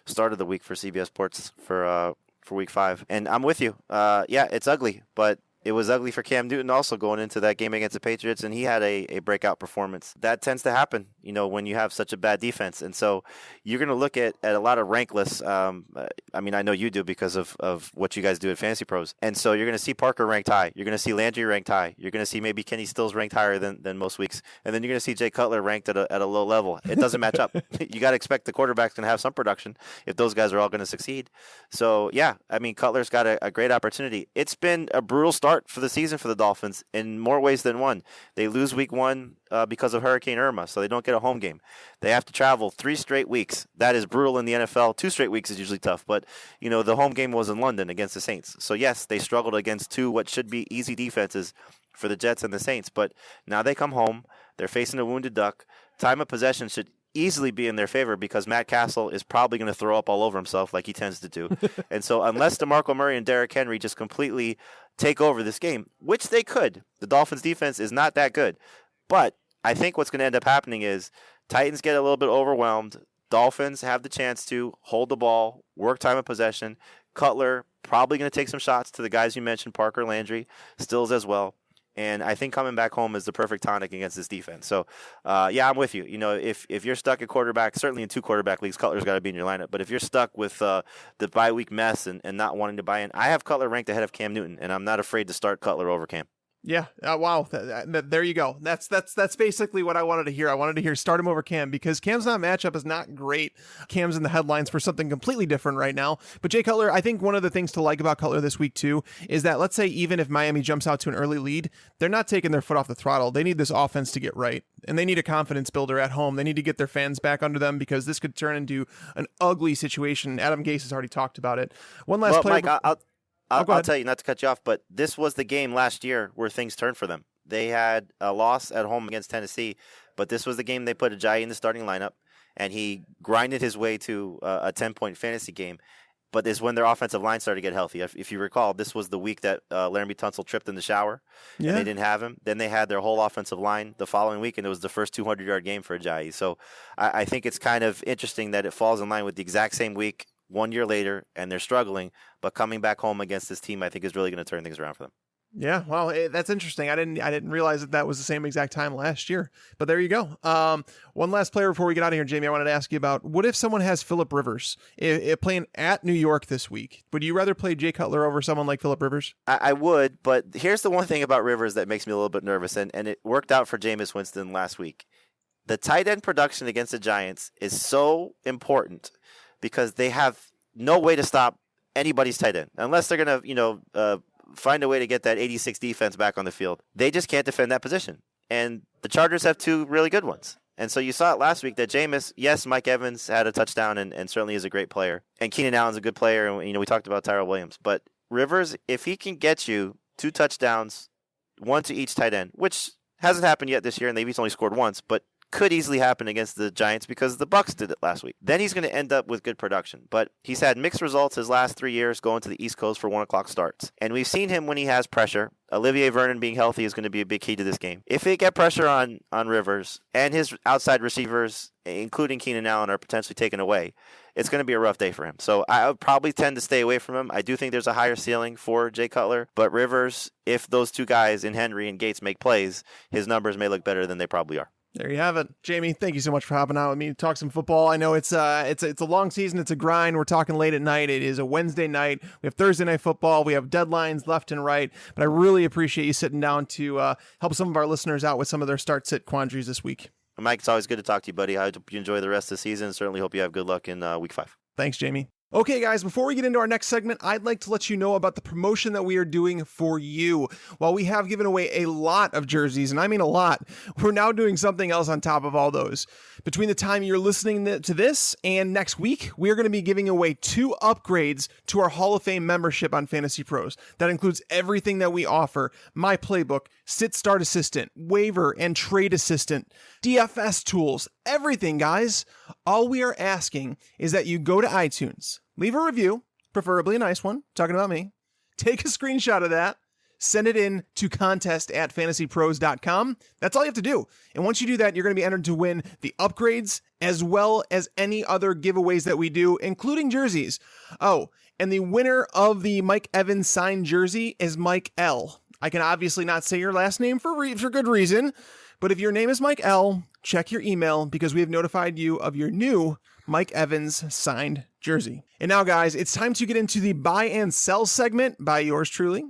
start of the week for CBS Sports for week 5. And I'm with you. It's ugly, but it was ugly for Cam Newton also going into that game against the Patriots, and he had a breakout performance. That tends to happen, when you have such a bad defense. And so you're going to look at a lot of rank lists. I know you do because of what you guys do at Fantasy Pros. And so you're going to see Parker ranked high. You're going to see Landry ranked high. You're going to see maybe Kenny Stills ranked higher than most weeks. And then you're going to see Jay Cutler ranked at a low level. It doesn't match up. You got to expect the quarterback's going to have some production if those guys are all going to succeed. So, Cutler's got a great opportunity. It's been a brutal start for the season for the Dolphins in more ways than one. They lose week 1 because of Hurricane Irma, so they don't get a home game. They have to travel 3 straight weeks. That is brutal in the NFL. 2 straight weeks is usually tough, but the home game was in London against the Saints. So yes, they struggled against 2 what should be easy defenses for the Jets and the Saints, but now they come home. They're facing a wounded duck. Time of possession should easily be in their favor because Matt Castle is probably going to throw up all over himself like he tends to do. And so unless DeMarco Murray and Derrick Henry just completely take over this game, which they could, the Dolphins defense is not that good. But I think what's going to end up happening is Titans get a little bit overwhelmed. Dolphins have the chance to hold the ball, work time of possession. Cutler probably going to take some shots to the guys you mentioned, Parker, Landry, Stills as well. And I think coming back home is the perfect tonic against this defense. So, I'm with you. If you're stuck at quarterback, certainly in 2 quarterback leagues, Cutler's got to be in your lineup. But if you're stuck with the bye week mess and not wanting to buy in, I have Cutler ranked ahead of Cam Newton, and I'm not afraid to start Cutler over Cam. Yeah. Wow. There you go. That's basically what I wanted to hear. I wanted to hear start him over Cam because Cam's matchup is not great. Cam's in the headlines for something completely different right now. But Jay Cutler, I think one of the things to like about Cutler this week too is that let's say even if Miami jumps out to an early lead, they're not taking their foot off the throttle. They need this offense to get right. And they need a confidence builder at home. They need to get their fans back under them because this could turn into an ugly situation. Adam Gase has already talked about it. One last player. Mike, I'll tell you, not to cut you off, but this was the game last year where things turned for them. They had a loss at home against Tennessee, but this was the game they put Ajayi in the starting lineup, and he grinded his way to a 10-point fantasy game. But this is when their offensive line started to get healthy. If you recall, this was the week that Laramie Tunsil tripped in the shower, and they didn't have him. Then they had their whole offensive line the following week, and it was the first 200-yard game for Ajayi. So I think it's kind of interesting that it falls in line with the exact same week 1 year later, and they're struggling, but coming back home against this team, I think is really going to turn things around for them. Yeah, well, that's interesting. I didn't realize that was the same exact time last year. But there you go. One last player before we get out of here, Jamey. I wanted to ask you about, what if someone has Phillip Rivers playing at New York this week? Would you rather play Jay Cutler over someone like Phillip Rivers? I would, but here's the one thing about Rivers that makes me a little bit nervous, and it worked out for Jameis Winston last week. The tight end production against the Giants is so important because they have no way to stop anybody's tight end unless they're going to, find a way to get that 86 defense back on the field. They just can't defend that position. And the Chargers have two really good ones. And so you saw it last week that Jameis, yes, Mike Evans had a touchdown and certainly is a great player. And Keenan Allen's a good player. And, we talked about Tyrell Williams. But Rivers, if he can get you 2 touchdowns, 1 to each tight end, which hasn't happened yet this year, and they've only scored once, but could easily happen against the Giants because the Bucs did it last week. Then he's going to end up with good production. But he's had mixed results his last 3 years going to the East Coast for 1 o'clock starts. And we've seen him when he has pressure. Olivier Vernon being healthy is going to be a big key to this game. If they get pressure on Rivers and his outside receivers, including Keenan Allen, are potentially taken away, it's going to be a rough day for him. So I would probably tend to stay away from him. I do think there's a higher ceiling for Jay Cutler. But Rivers, if those two guys in Henry and Gates make plays, his numbers may look better than they probably are. There you have it. Jamey, thank you so much for hopping out with me to talk some football. I know it's a long season. It's a grind. We're talking late at night. It is a Wednesday night. We have Thursday night football. We have deadlines left and right. But I really appreciate you sitting down to help some of our listeners out with some of their start-sit quandaries this week. Mike, it's always good to talk to you, buddy. I hope you enjoy the rest of the season. Certainly hope you have good luck in week 5. Thanks, Jamey. Okay, guys, before we get into our next segment, I'd like to let you know about the promotion that we are doing for you. While we have given away a lot of jerseys, and I mean a lot, we're now doing something else on top of all those. Between the time you're listening to this and next week, we are going to be giving away 2 upgrades to our Hall of Fame membership on Fantasy Pros. That includes everything that we offer: My Playbook, Sit Start Assistant, Waiver and Trade Assistant, DFS tools, everything, guys. All we are asking is that you go to iTunes, leave a review, preferably a nice one, talking about me, take a screenshot of that, send it in to contest@fantasypros.com. That's all you have to do. And once you do that, you're going to be entered to win the upgrades as well as any other giveaways that we do, including jerseys. Oh, and the winner of the Mike Evans signed jersey is Mike L. I can obviously not say your last name for good reason, but if your name is Mike L., check your email because we have notified you of your new Mike Evans signed jersey. And now, guys, it's time to get into the buy and sell segment by yours truly.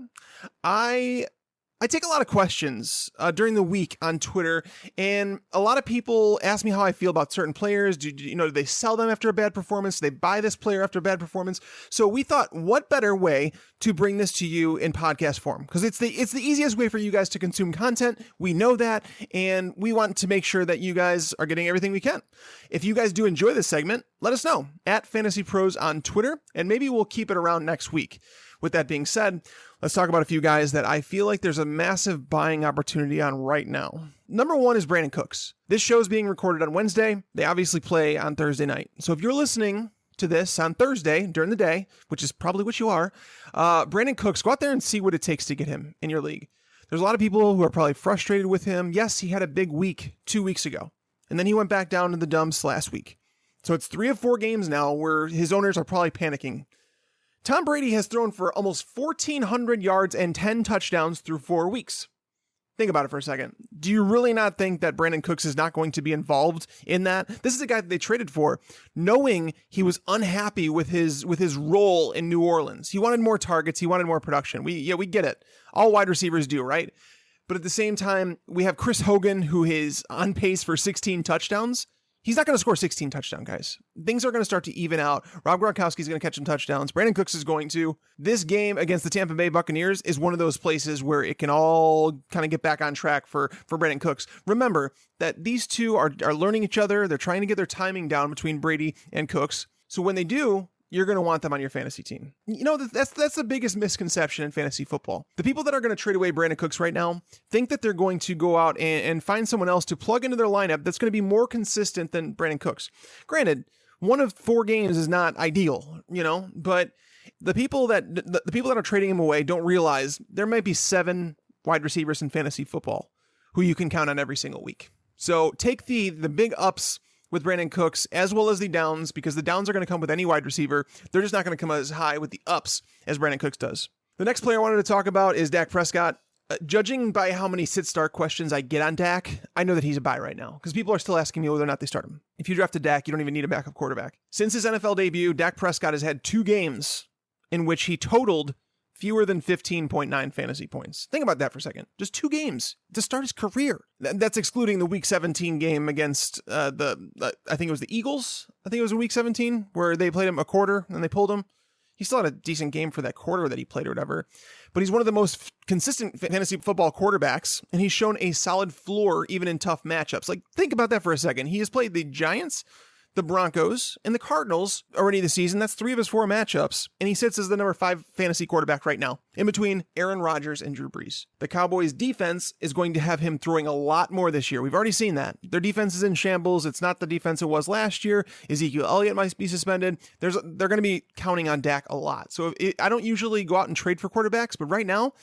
I take a lot of questions during the week on Twitter, and a lot of people ask me how I feel about certain players. Do they sell them after a bad performance? Do they buy this player after a bad performance? So we thought, what better way to bring this to you in podcast form? Because it's the easiest way for you guys to consume content. We know that, and we want to make sure that you guys are getting everything we can. If you guys do enjoy this segment, let us know at Fantasy Pros on Twitter, and maybe we'll keep it around next week. With that being said, let's talk about a few guys that I feel like there's a massive buying opportunity on right now. Number 1 is Brandon Cooks. This show is being recorded on Wednesday. They obviously play on Thursday night. So if you're listening to this on Thursday during the day, which is probably what you are, Brandon Cooks, go out there and see what it takes to get him in your league. There's a lot of people who are probably frustrated with him. Yes, he had a big week 2 weeks ago, and then he went back down to the dumps last week. So it's 3 of 4 games now where his owners are probably panicking. Tom Brady has thrown for almost 1,400 yards and 10 touchdowns through 4 weeks. Think about it for a second. Do you really not think that Brandon Cooks is not going to be involved in that? This is a guy that they traded for, knowing he was unhappy with his role in New Orleans. He wanted more targets. He wanted more production. We get it. All wide receivers do, right? But at the same time, we have Chris Hogan, who is on pace for 16 touchdowns. He's not going to score 16 touchdowns, guys. Things are going to start to even out. Rob Gronkowski's going to catch some touchdowns. Brandon Cooks is going to. This game against the Tampa Bay Buccaneers is one of those places where it can all kind of get back on track for Brandon Cooks. Remember that these two are learning each other. They're trying to get their timing down between Brady and Cooks. So when they do, you're going to want them on your fantasy team. You know, that's the biggest misconception in fantasy football. The people that are going to trade away Brandon Cooks right now think that they're going to go out and find someone else to plug into their lineup that's going to be more consistent than Brandon Cooks. Granted, 1 of 4 games is not ideal, but the people that are trading him away don't realize there might be 7 wide receivers in fantasy football who you can count on every single week. So take the big ups with Brandon Cooks, as well as the downs, because the downs are going to come with any wide receiver. They're just not going to come as high with the ups as Brandon Cooks does. The next player I wanted to talk about is Dak Prescott. Judging by how many sit-start questions I get on Dak, I know that he's a buy right now because people are still asking me whether or not they start him. If you drafted Dak, you don't even need a backup quarterback. Since his NFL debut, Dak Prescott has had 2 games in which he totaled fewer than 15.9 fantasy points. Think about that for a second. Just 2 games to start his career. That's excluding the Week 17 game against I think it was the Eagles. I think it was in Week 17 where they played him a quarter and they pulled him. He still had a decent game for that quarter that he played or whatever. But he's one of the most consistent fantasy football quarterbacks, and he's shown a solid floor even in tough matchups. Like, think about that for a second. He has played the Giants, the Broncos, and the Cardinals already this season. That's 3 of his 4 matchups, and he sits as the number 5 fantasy quarterback right now, in between Aaron Rodgers and Drew Brees. The Cowboys' defense is going to have him throwing a lot more this year. We've already seen that. Their defense is in shambles. It's not the defense it was last year. Ezekiel Elliott might be suspended. They're going to be counting on Dak a lot. So I don't usually go out and trade for quarterbacks, but right now,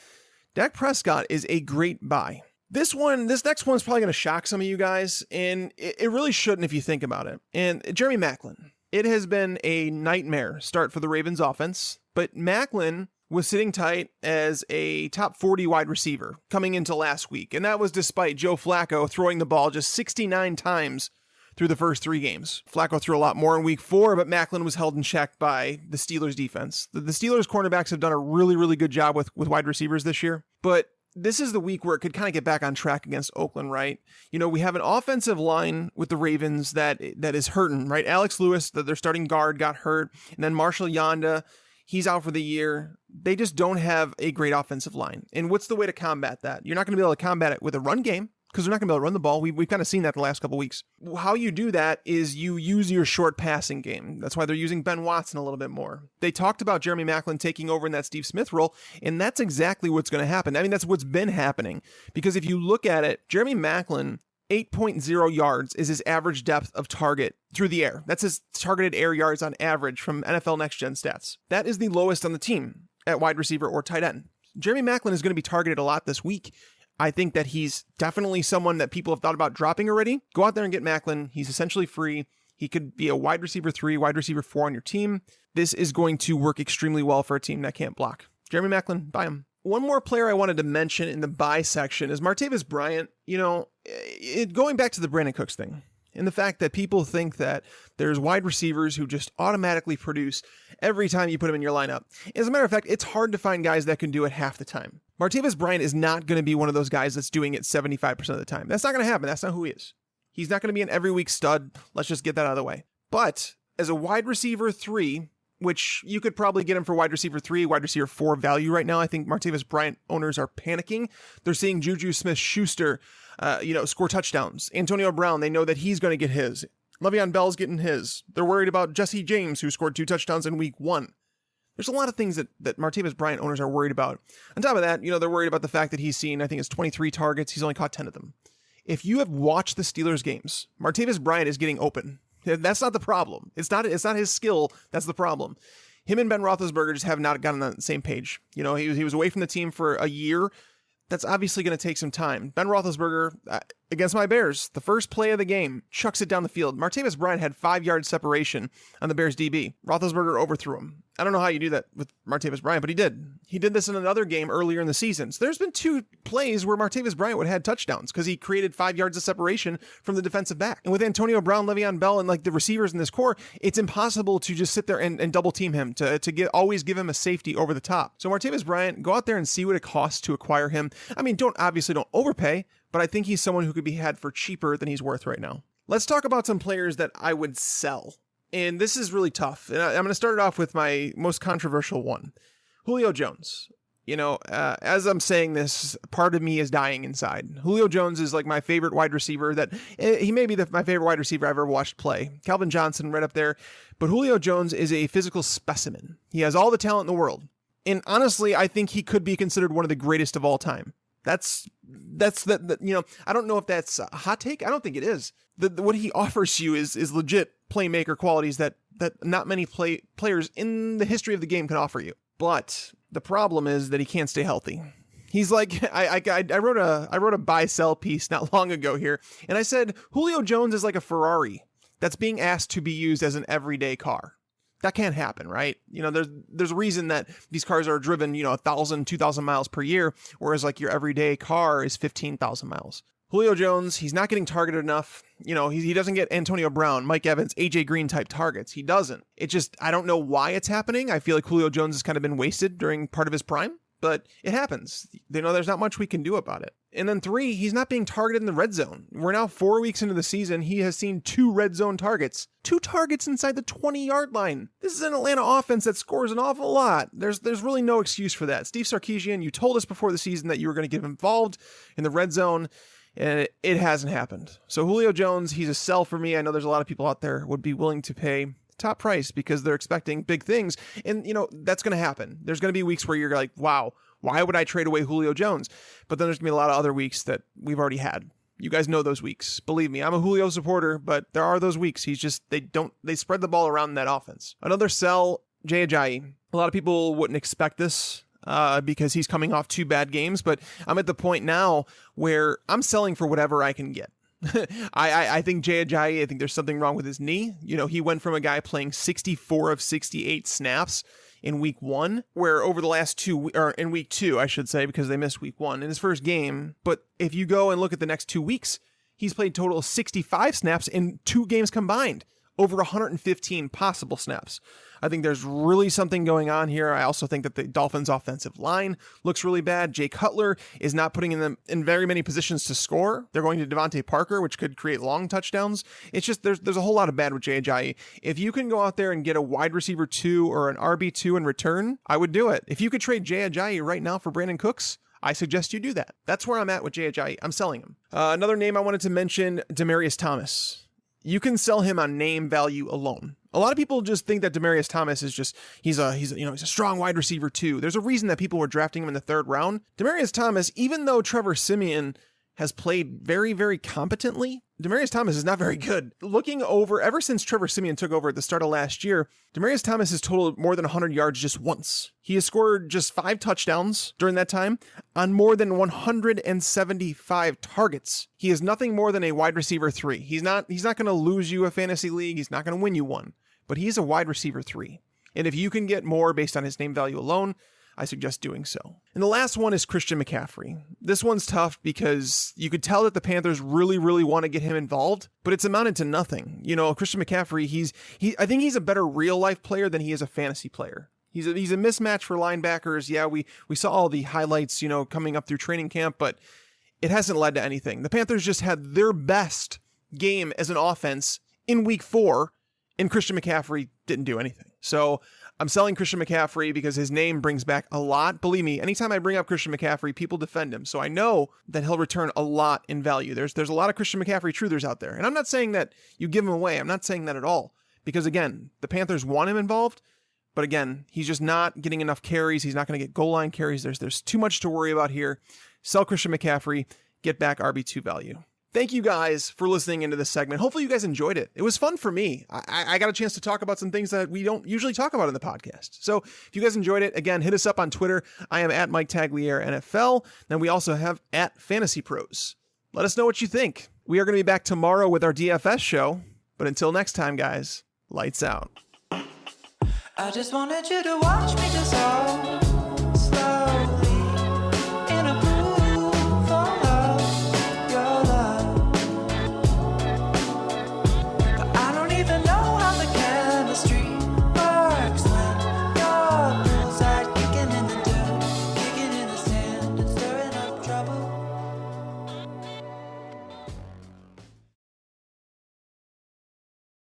Dak Prescott is a great buy. This next one's probably going to shock some of you guys, and it really shouldn't if you think about it. And Jeremy Maclin, it has been a nightmare start for the Ravens offense, but Maclin was sitting tight as a top 40 wide receiver coming into last week, and that was despite Joe Flacco throwing the ball just 69 times through the first 3 games. Flacco threw a lot more in week 4, but Maclin was held in check by the Steelers defense. The Steelers cornerbacks have done a really, really good job with wide receivers this year, but this is the week where it could kind of get back on track against Oakland, right? You know, we have an offensive line with the Ravens that is hurting, right? Alex Lewis, their starting guard, got hurt. And then Marshall Yanda, he's out for the year. They just don't have a great offensive line. And what's the way to combat that? You're not going to be able to combat it with a run game because they're not going to be able to run the ball. We've kind of seen that the last couple of weeks. How you do that is you use your short passing game. That's why they're using Ben Watson a little bit more. They talked about Jeremy Maclin taking over in that Steve Smith role, and that's exactly what's going to happen. I mean, that's what's been happening. Because if you look at it, Jeremy Maclin, 8.0 yards is his average depth of target through the air. That's his targeted air yards on average from NFL Next Gen Stats. That is the lowest on the team at wide receiver or tight end. Jeremy Maclin is going to be targeted a lot this week. I think that he's definitely someone that people have thought about dropping already. Go out there and get Maclin. He's essentially free. He could be a wide receiver 3, wide receiver 4 on your team. This is going to work extremely well for a team that can't block. Jeremy Maclin, buy him. One more player I wanted to mention in the buy section is Martavis Bryant. You know, going back to the Brandon Cooks thing and the fact that people think that there's wide receivers who just automatically produce every time you put them in your lineup. As a matter of fact, it's hard to find guys that can do it half the time. Martavis Bryant is not going to be one of those guys that's doing it 75% of the time. That's not going to happen. That's not who he is. He's not going to be an every week stud. Let's just get that out of the way. But as a wide receiver 3, which you could probably get him for wide receiver 3, wide receiver 4 value right now. I think Martavis Bryant owners are panicking. They're seeing Juju Smith-Schuster, score touchdowns. Antonio Brown, they know that he's going to get his. Le'Veon Bell's getting his. They're worried about Jesse James, who scored 2 touchdowns in week 1. There's a lot of things that Martavis Bryant owners are worried about. On top of that, they're worried about the fact that he's seen, I think it's 23 targets. He's only caught 10 of them. If you have watched the Steelers games, Martavis Bryant is getting open. That's not the problem. It's not his skill. That's the problem. Him and Ben Roethlisberger just have not gotten on the same page. He was away from the team for a year. That's obviously going to take some time. Ben Roethlisberger, against my Bears, the first play of the game, chucks it down the field. Martavis Bryant had 5-yard separation on the Bears DB. Roethlisberger overthrew him. I don't know how you do that with Martavis Bryant, but he did. He did this in another game earlier in the season. So there's been 2 plays where Martavis Bryant would have had touchdowns because he created 5 yards of separation from the defensive back. And with Antonio Brown, Le'Veon Bell, and the receivers in this core, it's impossible to just sit there and double team him to always give him a safety over the top. So Martavis Bryant, go out there and see what it costs to acquire him. I mean, don't overpay, but I think he's someone who could be had for cheaper than he's worth right now. Let's talk about some players that I would sell. And this is really tough. And I'm going to start it off with my most controversial one. Julio Jones. As I'm saying this, part of me is dying inside. Julio Jones is like my favorite wide receiver. He may be my favorite wide receiver I've ever watched play. Calvin Johnson right up there. But Julio Jones is a physical specimen. He has all the talent in the world. And honestly, I think he could be considered one of the greatest of all time. That's I don't know if that's a hot take. I don't think it is. What he offers you is legit playmaker qualities that not many players in the history of the game can offer you. But the problem is that he can't stay healthy. He's like, I wrote a buy sell piece not long ago here, and I said Julio Jones is like a Ferrari that's being asked to be used as an everyday car. That can't happen, right? There's a reason that these cars are driven, 1,000, 2,000 miles per year, whereas like your everyday car is 15,000 miles. Julio Jones, he's not getting targeted enough. He doesn't get Antonio Brown, Mike Evans, AJ Green type targets. He doesn't. I don't know why it's happening. I feel like Julio Jones has kind of been wasted during part of his prime, but it happens. There's not much we can do about it. And then 3, he's not being targeted in the red zone. We're now 4 weeks into the season. He has seen 2 red zone targets. 2 targets inside the 20-yard line. This is an Atlanta offense that scores an awful lot. There's really no excuse for that. Steve Sarkisian, you told us before the season that you were going to get involved in the red zone, and it hasn't happened. So Julio Jones, he's a sell for me. I know there's a lot of people out there would be willing to pay top price because they're expecting big things. And, that's going to happen. There's going to be weeks where you're like, wow, why would I trade away Julio Jones? But then there's going to be a lot of other weeks that we've already had. You guys know those weeks. Believe me, I'm a Julio supporter, but there are those weeks. They spread the ball around in that offense. Another sell, Jay Ajayi. A lot of people wouldn't expect this because he's coming off 2 bad games, but I'm at the point now where I'm selling for whatever I can get. I think Jay Ajayi, I think there's something wrong with his knee. He went from a guy playing 64 of 68 snaps in week 1, where over the last 2, or in week 2, I should say, because they missed week 1 in his first game. But if you go and look at the next 2 weeks, he's played total of 65 snaps in 2 games combined, over 115 possible snaps. I think there's really something going on here. I also think that the Dolphins' offensive line looks really bad. Jay Cutler is not putting them in very many positions to score. They're going to Devontae Parker, which could create long touchdowns. It's just there's a whole lot of bad with Jay Ajayi. If you can go out there and get a wide receiver 2 or an RB2 in return, I would do it. If you could trade Jay Ajayi right now for Brandon Cooks, I suggest you do that. That's where I'm at with Jay Ajayi. I'm selling him. Another name I wanted to mention, Demaryius Thomas. You can sell him on name value alone. A lot of people just think that Demaryius Thomas is just, he's a strong wide receiver too. There's a reason that people were drafting him in the 3rd round. Demaryius Thomas, even though Trevor Siemian has played very, very competently, Demaryius Thomas is not very good. Looking over, ever since Trevor Siemian took over at the start of last year, Demaryius Thomas has totaled more than 100 yards just once. He has scored just 5 touchdowns during that time on more than 175 targets. He is nothing more than a wide receiver 3. He's not going to lose you a fantasy league. He's not going to win you one, but he's a wide receiver 3. And if you can get more based on his name value alone, I suggest doing so. And the last one is Christian McCaffrey. This one's tough because you could tell that the Panthers really, really want to get him involved, but it's amounted to nothing. Christian McCaffrey, I think he's a better real life player than he is a fantasy player. He's a mismatch for linebackers. Yeah, we saw all the highlights, coming up through training camp, but it hasn't led to anything. The Panthers just had their best game as an offense in week 4, and Christian McCaffrey didn't do anything. So I'm selling Christian McCaffrey because his name brings back a lot. Believe me, anytime I bring up Christian McCaffrey, people defend him. So I know that he'll return a lot in value. There's a lot of Christian McCaffrey truthers out there. And I'm not saying that you give him away. I'm not saying that at all. Because again, the Panthers want him involved. But again, he's just not getting enough carries. He's not going to get goal line carries. There's too much to worry about here. Sell Christian McCaffrey, get back RB2 value. Thank you guys for listening into this segment. Hopefully you guys enjoyed it. It was fun for me. I got a chance to talk about some things that we don't usually talk about in the podcast. So if you guys enjoyed it, again, hit us up on Twitter. I am at Mike Tagliere NFL. Then we also have at Fantasy Pros. Let us know what you think. We are going to be back tomorrow with our DFS show. But until next time, guys, lights out. I just wanted you to watch me dissolve.